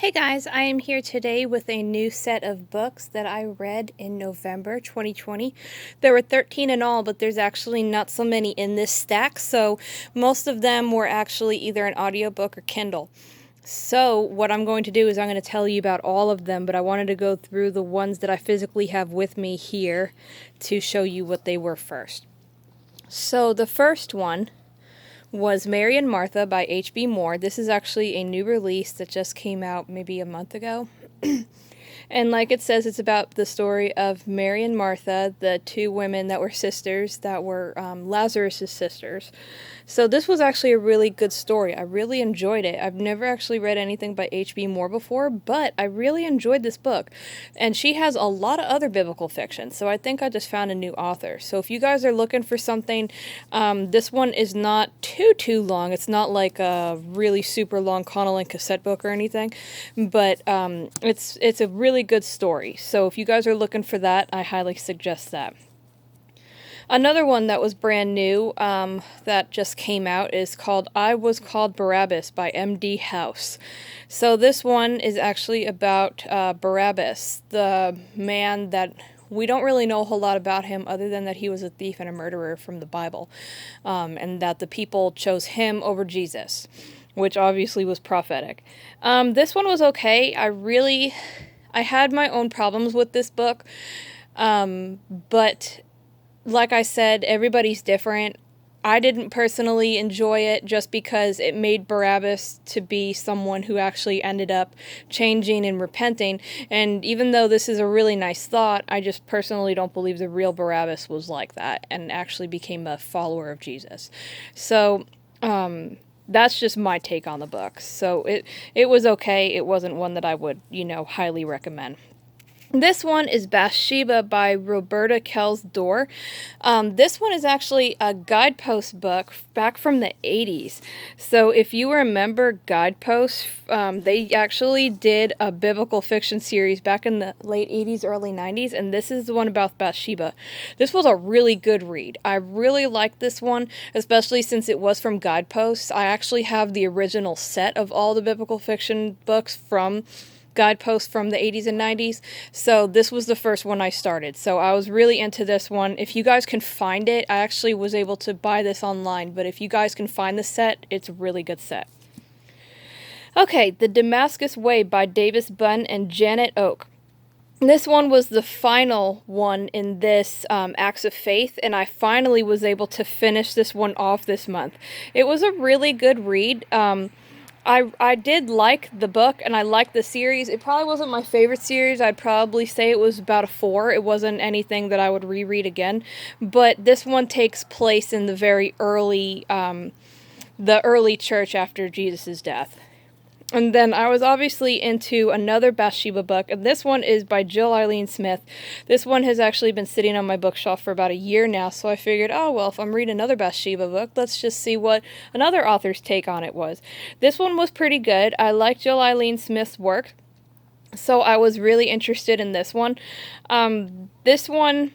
Hey guys, I am here today with a new set of books that I read in November 2020. There were 13 in all, but there's actually not so many in this stack, so most of them were actually either an audiobook or Kindle. So what I'm going to do is I'm going to tell you about all of them, but I wanted to go through the ones that I physically have with me here to show you what they were first. So the first one was Mary and Martha by H.B. Moore. This is actually a new release that just came out maybe a month ago. And like it says, it's about the story of Mary and Martha, the two women that were sisters, that were Lazarus' sisters. So this was actually a really good story. I really enjoyed it. I've never actually read anything by H.B. Moore before, but I really enjoyed this book. And she has a lot of other biblical fiction, so I think I just found a new author. So if you guys are looking for something, this one is not too long. It's not like a really super long Conolyn cassette book or anything, but it's a really good story. So if you guys are looking for that, I highly suggest that. Another one that was brand new that just came out is called I Was Called Barabbas by M.D. House. So this one is actually about Barabbas, the man that we don't really know a whole lot about him other than that he was a thief and a murderer from the Bible, and that the people chose him over Jesus, which obviously was prophetic. This one was okay. I had my own problems with this book, but like I said, everybody's different. I didn't personally enjoy it just because it made Barabbas to be someone who actually ended up changing and repenting. And even though this is a really nice thought, I just personally don't believe the real Barabbas was like that and actually became a follower of Jesus. So, that's just my take on the book. So it was okay. It wasn't one that I would, highly recommend. This one is Bathsheba by Roberta Kell's Door. This one is actually a Guidepost book back from the 80s. So if you remember Guidepost, they actually did a biblical fiction series back in the late 80s, early 90s, and this is the one about Bathsheba. This was a really good read. I really liked this one, especially since it was from Guidepost. I actually have the original set of all the biblical fiction books from Guidepost from the 80s and 90s, so this was the first one I started, so I was really into this one. If you guys can find it, I actually was able to buy this online, but if you guys can find the set, it's a really good set. Okay, The Damascus Way by Davis Bunn and Janet Oak. This one was the final one in this Acts of Faith, and I finally was able to finish this one off this month. It was a really good read. I did like the book, and I liked the series. It probably wasn't my favorite series. I'd probably say it was about a 4. It wasn't anything that I would reread again. But this one takes place in the very early, the early church after Jesus' death. And then I was obviously into another Bathsheba book, and this one is by Jill Eileen Smith. This one has actually been sitting on my bookshelf for about a year now, so I figured, oh, well, if I'm reading another Bathsheba book, let's just see what another author's take on it was. This one was pretty good. I like Jill Eileen Smith's work, so I was really interested in this one. This one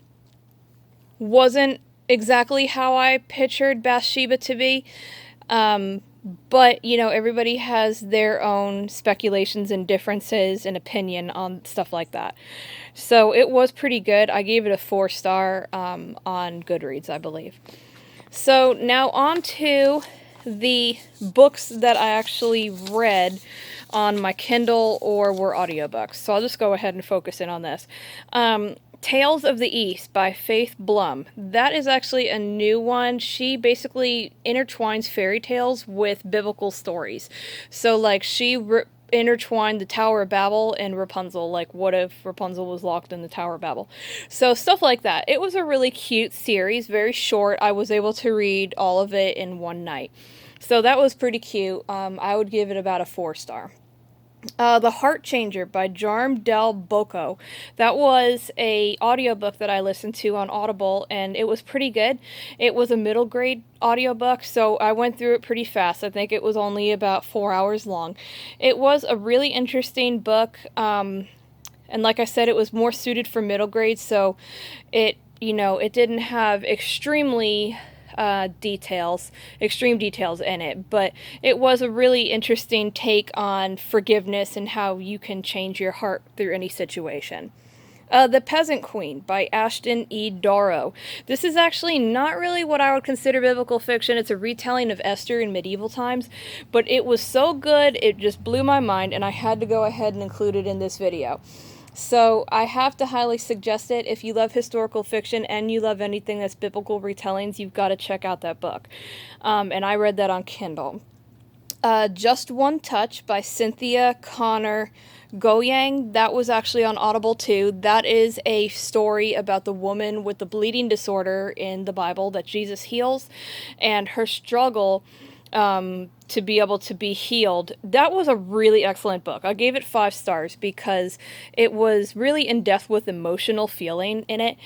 wasn't exactly how I pictured Bathsheba to be, but, everybody has their own speculations and differences and opinion on stuff like that. So it was pretty good. I gave it a 4-star on Goodreads, I believe. So now on to the books that I actually read on my Kindle or were audiobooks. So I'll just go ahead and focus in on this. Tales of the East by Faith Blum. That is actually a new one. She basically intertwines fairy tales with biblical stories. So, she intertwined the Tower of Babel and Rapunzel. What if Rapunzel was locked in the Tower of Babel? So, stuff like that. It was a really cute series, very short. I was able to read all of it in one night. So, that was pretty cute. I would give it about a 4-star. The Heart Changer by Jarm del Boko. That was a audiobook that I listened to on Audible, and it was pretty good. It was a middle grade audiobook, so I went through it pretty fast. I think it was only about 4 hours long. It was a really interesting book, and like I said, it was more suited for middle grade, so it didn't have extremely details, extreme details in it, but it was a really interesting take on forgiveness and how you can change your heart through any situation. The Peasant Queen by Ashton E. Darrow. This is actually not really what I would consider biblical fiction. It's a retelling of Esther in medieval times, but it was so good, it just blew my mind, and I had to go ahead and include it in this video. So I have to highly suggest it. If you love historical fiction and you love anything that's biblical retellings, you've got to check out that book. And I read that on Kindle. Just One Touch by Cynthia Connor Goyang. That was actually on Audible too. That is a story about the woman with the bleeding disorder in the Bible that Jesus heals and her struggle to be able to be healed. That was a really excellent book. I gave it 5 stars because it was really in depth with emotional feeling in it.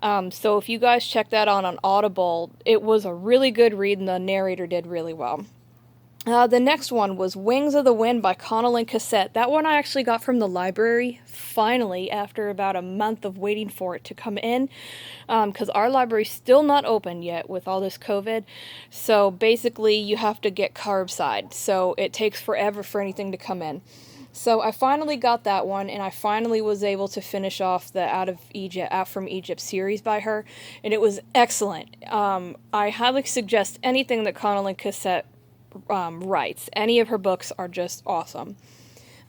So if you guys check that out on Audible, it was a really good read and the narrator did really well. The next one was Wings of the Wind by Conolyn Cassette. That one I actually got from the library, finally, after about a month of waiting for it to come in, because our library's still not open yet with all this COVID, so basically you have to get curbside, so it takes forever for anything to come in. So I finally got that one, and I finally was able to finish off the Out from Egypt series by her, and it was excellent. I highly suggest anything that Conolyn Cassette writes. Any of her books are just awesome.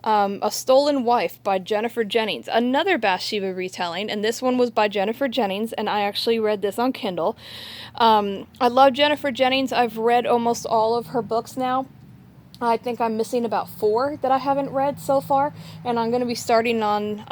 A Stolen Wife by Jennifer Jennings, another Bathsheba retelling, and this one was by Jennifer Jennings, and I actually read this on Kindle. I love Jennifer Jennings. I've read almost all of her books now. I think I'm missing about 4 that I haven't read so far, and I'm going to be starting on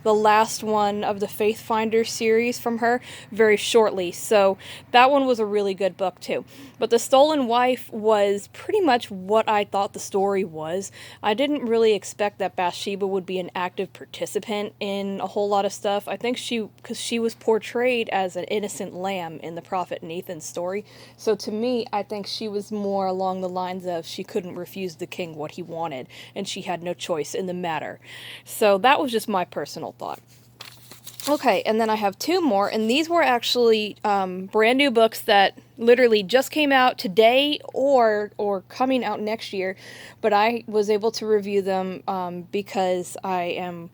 the last one of the Faith Finder series from her very shortly. So that one was a really good book too. But The Stolen Wife was pretty much what I thought the story was. I didn't really expect that Bathsheba would be an active participant in a whole lot of stuff. I think because she was portrayed as an innocent lamb in the Prophet Nathan's story. So to me, I think she was more along the lines of she couldn't refuse the king what he wanted, and she had no choice in the matter. So that was just my personal thought. Okay, and then I have 2 more, and these were actually brand new books that literally just came out today or coming out next year, but I was able to review them because I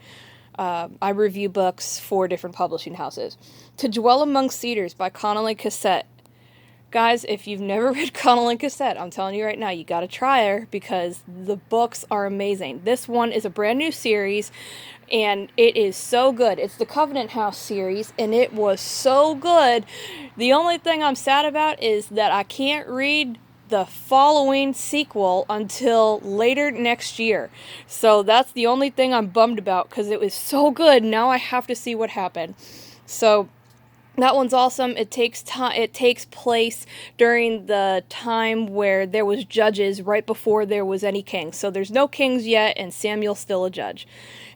review books for different publishing houses. To Dwell Among Cedars by Conolyn Cassette. Guys, if you've never read Conolyn Cassette, I'm telling you right now, you gotta try her because the books are amazing. This one is a brand new series, and it is so good. It's the Covenant House series, and it was so good. The only thing I'm sad about is that I can't read the following sequel until later next year. So that's the only thing I'm bummed about because it was so good. Now I have to see what happened. So that one's awesome. It takes place during the time where there was judges right before there was any kings. So there's no kings yet, and Samuel's still a judge.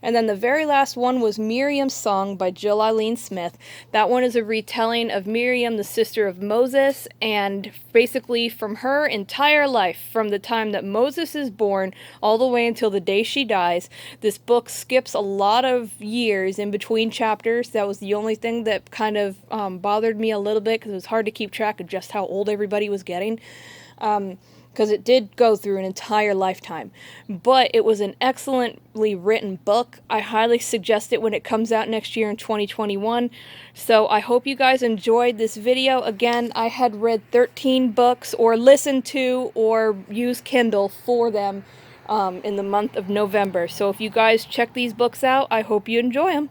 And then the very last one was Miriam's Song by Jill Eileen Smith. That one is a retelling of Miriam, the sister of Moses, and basically from her entire life, from the time that Moses is born all the way until the day she dies. This book skips a lot of years in between chapters. That was the only thing that kind of bothered me a little bit because it was hard to keep track of just how old everybody was getting. Because it did go through an entire lifetime. But it was an excellently written book. I highly suggest it when it comes out next year in 2021. So I hope you guys enjoyed this video. Again, I had read 13 books, or listened to, or used Kindle for them in the month of November. So if you guys check these books out, I hope you enjoy them.